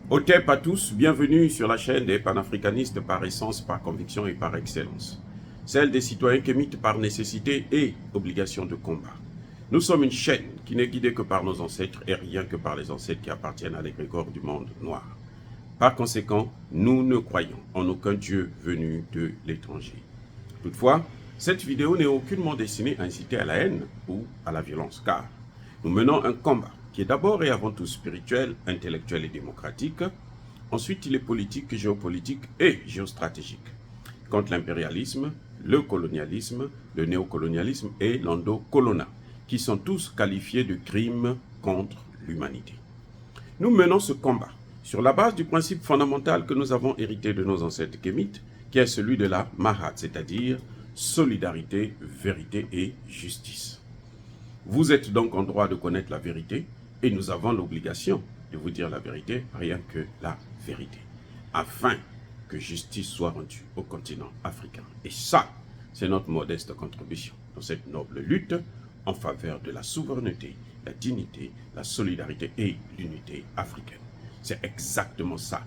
Otep à tous, bienvenue sur la chaîne des panafricanistes par essence, par conviction et par excellence. Celle des citoyens kémites par nécessité et obligation de combat. Nous sommes une chaîne qui n'est guidée que par nos ancêtres et rien que par les ancêtres qui appartiennent à l'égrégore du monde noir. Par conséquent, nous ne croyons en aucun Dieu venu de l'étranger. Toutefois, cette vidéo n'est aucunement destinée à inciter à la haine ou à la violence, car nous menons un combat qui est d'abord et avant tout spirituel, intellectuel et démocratique. Ensuite, il est politique, géopolitique et géostratégique, contre l'impérialisme, le colonialisme, le néocolonialisme et l'endocolona, qui sont tous qualifiés de crimes contre l'humanité. Nous menons ce combat sur la base du principe fondamental que nous avons hérité de nos ancêtres kémites, qui est celui de la Mahat, c'est-à-dire solidarité, vérité et justice. Vous êtes donc en droit de connaître la vérité et nous avons l'obligation de vous dire la vérité, rien que la vérité, afin que justice soit rendue au continent africain. Et ça, c'est notre modeste contribution dans cette noble lutte en faveur de la souveraineté, la dignité, la solidarité et l'unité africaine. C'est exactement ça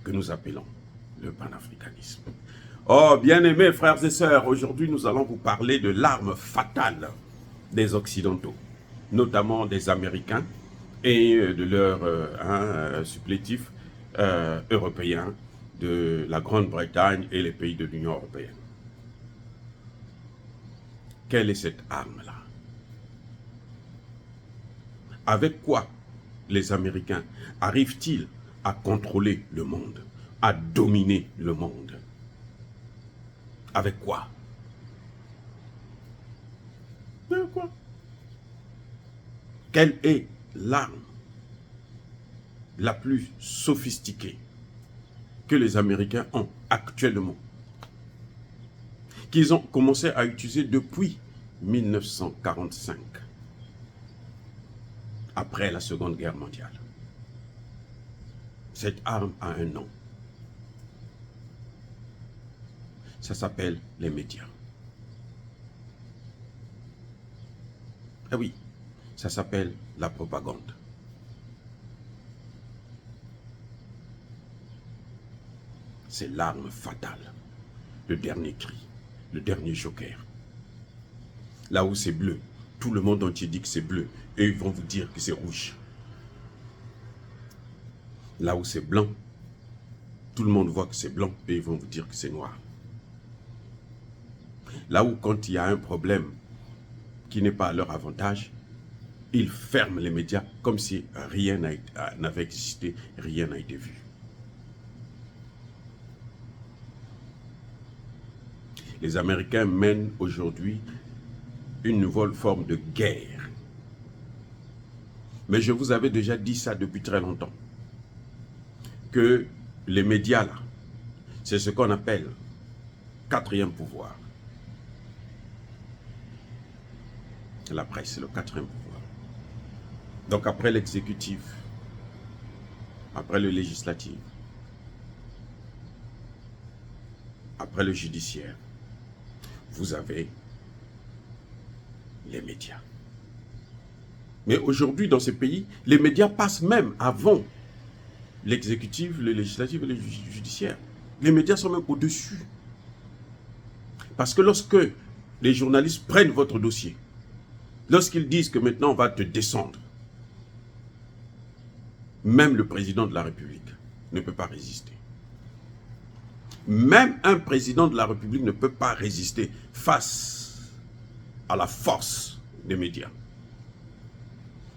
que nous appelons le panafricanisme. Oh, bien-aimés frères et sœurs, aujourd'hui nous allons vous parler de l'arme fatale des Occidentaux, notamment des Américains et de leurs supplétifs européens, de la Grande-Bretagne et les pays de l'Union européenne. Quelle est cette arme-là? Avec quoi les Américains arrivent-ils à contrôler le monde, à dominer le monde? Avec quoi? Avec quoi? Quelle est l'arme la plus sophistiquée que les Américains ont actuellement, qu'ils ont commencé à utiliser depuis 1945, après la Seconde Guerre mondiale? Cette arme a un nom. Ça s'appelle les médias. Ah oui, ça s'appelle la propagande. C'est l'arme fatale, le dernier cri, le dernier joker. Là où c'est bleu, tout le monde entier dit que c'est bleu et ils vont vous dire que c'est rouge. Là où c'est blanc, tout le monde voit que c'est blanc et ils vont vous dire que c'est noir. Là où quand il y a un problème qui n'est pas à leur avantage, ils ferment les médias comme si rien n'avait existé, rien n'a été vu. Les Américains mènent aujourd'hui une nouvelle forme de guerre. Mais je vous avais déjà dit ça depuis très longtemps, que les médias là, c'est ce qu'on appelle quatrième pouvoir. La presse, c'est le quatrième pouvoir. Donc après l'exécutif, après le législatif, après le judiciaire, vous avez les médias. Mais aujourd'hui, dans ces pays, les médias passent même avant l'exécutif, le législatif et le judiciaire. Les médias sont même au-dessus. Parce que lorsque les journalistes prennent votre dossier, lorsqu'ils disent que maintenant on va te descendre, même le président de la République ne peut pas résister. Même un président de la République ne peut pas résister face à la force des médias.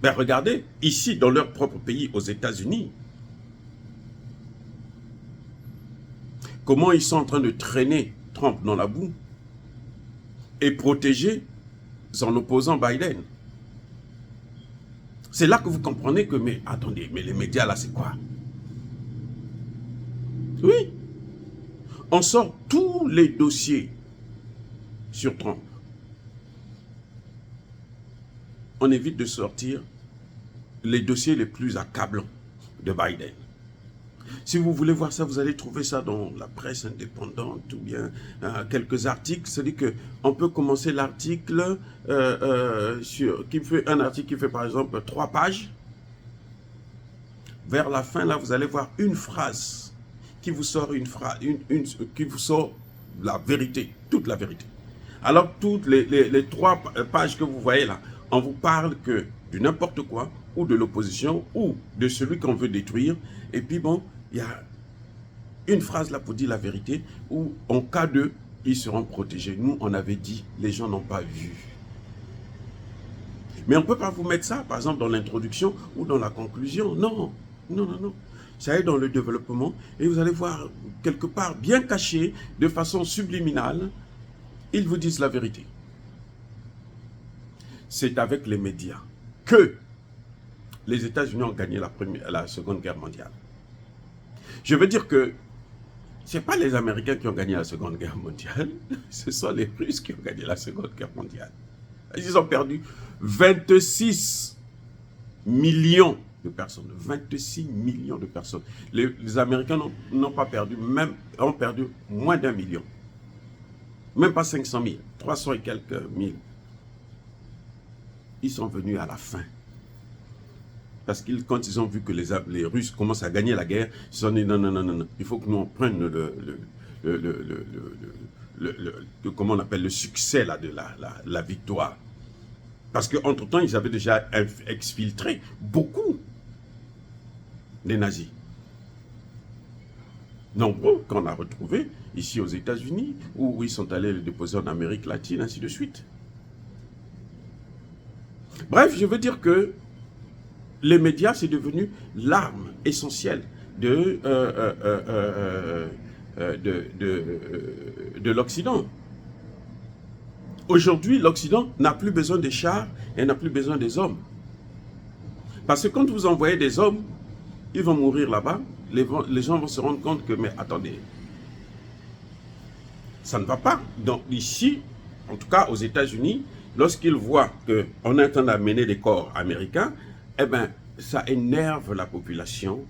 Mais regardez, ici, dans leur propre pays, aux États-Unis, comment ils sont en train de traîner Trump dans la boue et protéger son opposant Biden. C'est là que vous comprenez que, mais attendez, mais les médias là, c'est quoi? Oui, on sort tous les dossiers sur Trump. On évite de sortir les dossiers les plus accablants de Biden. Si vous voulez voir ça, vous allez trouver ça dans la presse indépendante ou bien quelques articles. C'est-à-dire qu'on peut commencer l'article un article qui fait par exemple 3 pages. vers la fin, là, vous allez voir une phrase qui vous sort qui vous sort la vérité, toute la vérité. Alors, toutes les 3 pages que vous voyez là, on vous parle que de n'importe quoi, ou de l'opposition, ou de celui qu'on veut détruire. Et puis bon, il y a une phrase là pour dire la vérité, où en cas de, ils seront protégés. Nous, on avait dit, les gens n'ont pas vu. Mais on ne peut pas vous mettre ça, par exemple, dans l'introduction ou dans la conclusion. Non, non, non, non. Ça est dans le développement, et vous allez voir quelque part, bien caché, de façon subliminale, ils vous disent la vérité. C'est avec les médias que les États-Unis ont gagné la Seconde Guerre mondiale. Je veux dire que ce n'est pas les Américains qui ont gagné la Seconde Guerre mondiale, ce sont les Russes qui ont gagné la Seconde Guerre mondiale. Ils ont perdu 26 millions de personnes. 26 millions de personnes. Les Américains n'ont pas perdu, ont perdu moins d'1 million. Même pas 500 000, 300 et quelques mille. Ils sont venus à la fin. Parce que quand ils ont vu que les Russes commencent à gagner la guerre, ils se sont dit non, non, non, non, non. Il faut que nous on prenne comment on appelle, le succès là, de la victoire. Parce qu'entre-temps, ils avaient déjà exfiltré beaucoup des nazis. Nombreux qu'on a retrouvés ici aux États-Unis, où ils sont allés les déposer en Amérique latine, ainsi de suite. Bref, je veux dire que les médias, c'est devenu l'arme essentielle de l'Occident. Aujourd'hui, l'Occident n'a plus besoin des chars et n'a plus besoin des hommes. Parce que quand vous envoyez des hommes, ils vont mourir là-bas. Les gens vont se rendre compte que, mais attendez, ça ne va pas. Donc ici, en tout cas aux États-Unis, lorsqu'ils voient qu'on est en train d'amener des corps américains, eh bien, ça énerve la population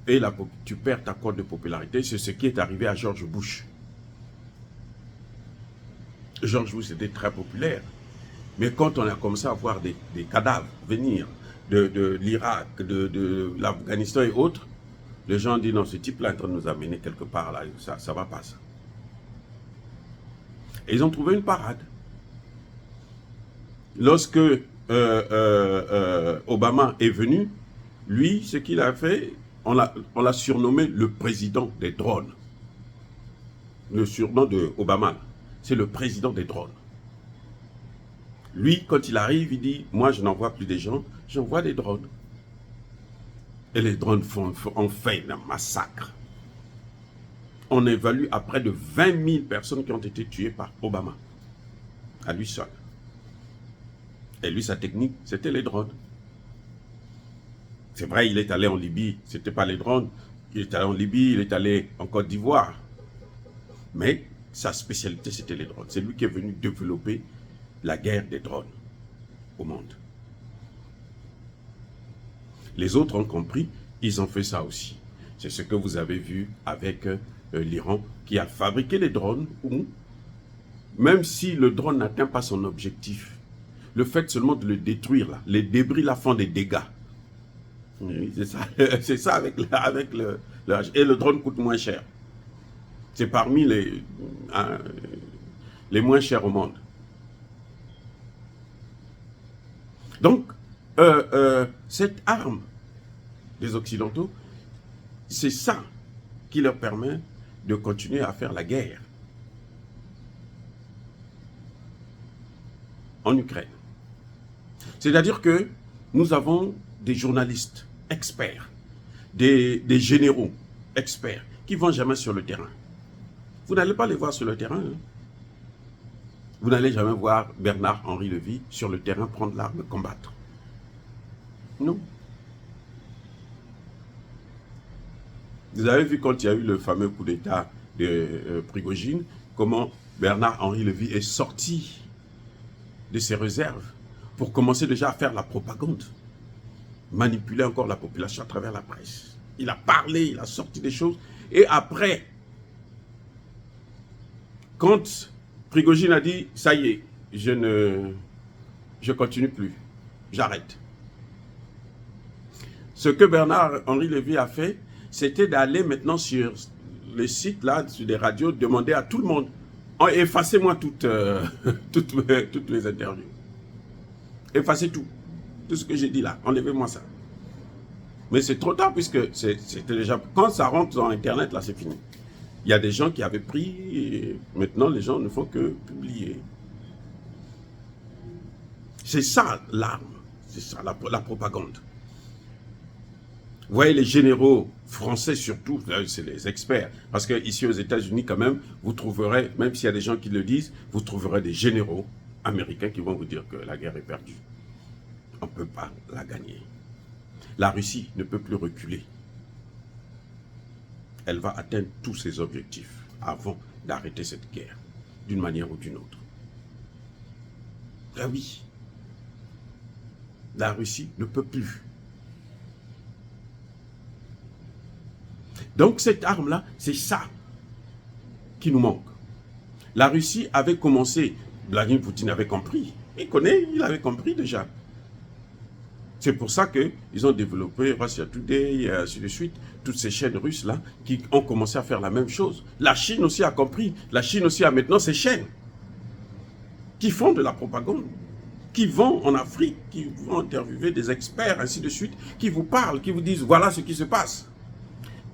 et tu perds ta cote de popularité. C'est ce qui est arrivé à George Bush. George Bush était très populaire. Mais quand on a commencé à voir des cadavres venir de l'Irak, de l'Afghanistan et autres, les gens disent non, ce type-là est en train de nous amener quelque part, là, ça ne va pas ça. Et ils ont trouvé une parade. Lorsque Obama est venu, lui, ce qu'il a fait, on l'a surnommé le président des drones. Le surnom de Obama, c'est le président des drones. Lui, quand il arrive, il dit, moi je n'envoie plus des gens, j'envoie des drones. Et les drones ont fait un massacre. On évalue à près de 20 000 personnes qui ont été tuées par Obama, à lui seul. Et lui, sa technique, c'était les drones. C'est vrai, il est allé en Libye, ce n'était pas les drones. Il est allé en Libye, il est allé en Côte d'Ivoire. Mais sa spécialité, c'était les drones. C'est lui qui est venu développer la guerre des drones au monde. Les autres ont compris, ils ont fait ça aussi. C'est ce que vous avez vu avec l'Iran qui a fabriqué les drones où, même si le drone n'atteint pas son objectif, le fait seulement de le détruire, là, les débris là font des dégâts. Oui, c'est ça avec le et le drone coûte moins cher. C'est parmi les moins chers au monde. Donc, cette arme des Occidentaux, c'est ça qui leur permet de continuer à faire la guerre en Ukraine. C'est-à-dire que nous avons des journalistes experts, des généraux experts qui ne vont jamais sur le terrain. Vous n'allez pas les voir sur le terrain. Hein. Vous n'allez jamais voir Bernard-Henri Lévy sur le terrain prendre l'arme et combattre. Non. Vous avez vu quand il y a eu le fameux coup d'État de Prigojine, comment Bernard-Henri Lévy est sorti de ses réserves pour commencer déjà à faire la propagande, manipuler encore la population à travers la presse. Il a parlé, il a sorti des choses, et après, quand Prigojine a dit, ça y est, je continue plus, j'arrête. Ce que Bernard-Henri Lévy a fait, c'était d'aller maintenant sur les sites, là, sur les radios, demander à tout le monde, effacez-moi toutes les interviews. Effacez tout. Tout ce que j'ai dit là, enlevez-moi ça. Mais c'est trop tard, puisque c'était déjà... Quand ça rentre dans Internet, là, c'est fini. Il y a des gens qui avaient pris, et maintenant les gens ne font que publier. C'est ça l'arme, c'est ça la propagande. Vous voyez, les généraux français surtout, c'est les experts, parce que ici aux États-Unis quand même, vous trouverez, même s'il y a des gens qui le disent, vous trouverez des généraux américains qui vont vous dire que la guerre est perdue. On ne peut pas la gagner. La Russie ne peut plus reculer. Elle va atteindre tous ses objectifs avant d'arrêter cette guerre, d'une manière ou d'une autre. Ah oui, la Russie ne peut plus. Donc cette arme-là, c'est ça qui nous manque. La Russie avait commencé, Vladimir Poutine avait compris, il avait compris déjà. C'est pour ça qu'ils ont développé Russia Today et ainsi de suite, toutes ces chaînes russes-là qui ont commencé à faire la même chose. La Chine aussi a compris. La Chine aussi a maintenant ces chaînes qui font de la propagande, qui vont en Afrique, qui vont interviewer des experts, ainsi de suite, qui vous parlent, qui vous disent voilà ce qui se passe.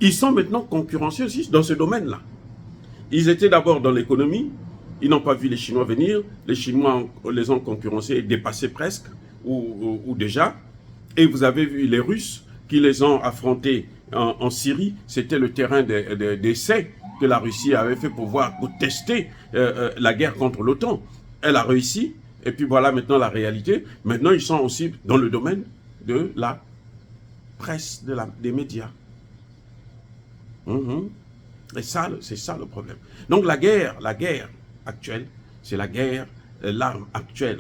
Ils sont maintenant concurrencieux aussi dans ce domaine-là. Ils étaient d'abord dans l'économie, ils n'ont pas vu les Chinois venir, les Chinois les ont concurrencés et dépassés presque, ou déjà. Et vous avez vu les Russes qui les ont affrontés en Syrie. C'était le terrain d'essai que la Russie avait fait pour tester la guerre contre l'OTAN. Elle a réussi. Et puis voilà maintenant la réalité. Maintenant, ils sont aussi dans le domaine de la presse, des médias. Et ça, c'est ça le problème. Donc la guerre actuelle, c'est la guerre, l'arme actuelle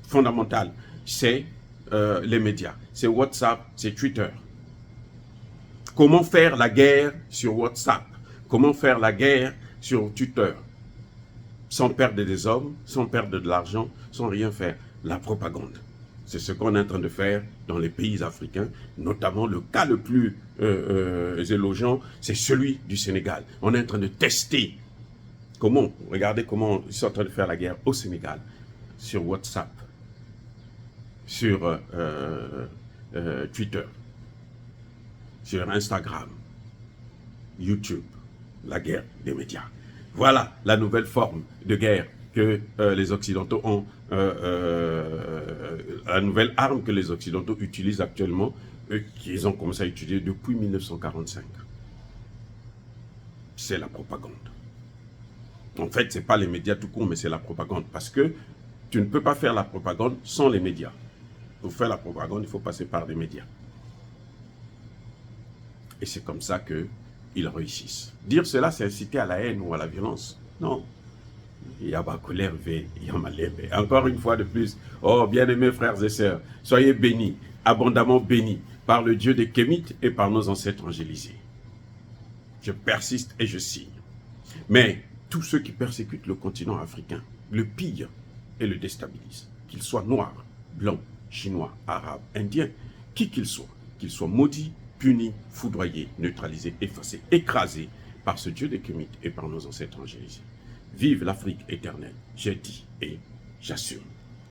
fondamentale, c'est les médias, c'est WhatsApp, c'est Twitter. Comment faire la guerre sur WhatsApp? Comment faire la guerre sur Twitter? Sans perdre des hommes, sans perdre de l'argent, sans rien faire. La propagande. C'est ce qu'on est en train de faire dans les pays africains, notamment le cas le plus élogiant, c'est celui du Sénégal. On est en train de tester comment, regardez comment ils sont en train de faire la guerre au Sénégal, sur WhatsApp, sur Twitter, sur Instagram, YouTube, la guerre des médias. Voilà la nouvelle forme de guerre que les Occidentaux ont, la nouvelle arme que les Occidentaux utilisent actuellement, qu'ils ont commencé à utiliser depuis 1945. C'est la propagande. En fait, ce n'est pas les médias tout court, mais c'est la propagande. Parce que tu ne peux pas faire la propagande sans les médias. Pour faire la propagande, il faut passer par des médias. Et c'est comme ça qu'ils réussissent. Dire cela, c'est inciter à la haine ou à la violence. Non. Encore une fois de plus, oh bien-aimés frères et sœurs, soyez bénis, abondamment bénis, par le Dieu des Kémites et par nos ancêtres angélisés. Je persiste et je signe. Mais tous ceux qui persécutent le continent africain, le pillent et le déstabilisent, qu'ils soient noirs, blancs, chinois, arabes, indiens, qui qu'ils soient maudits, punis, foudroyés, neutralisés, effacés, écrasés par ce Dieu des Kémites et par nos ancêtres angélisés. Vive l'Afrique éternelle, j'ai dit et j'assume.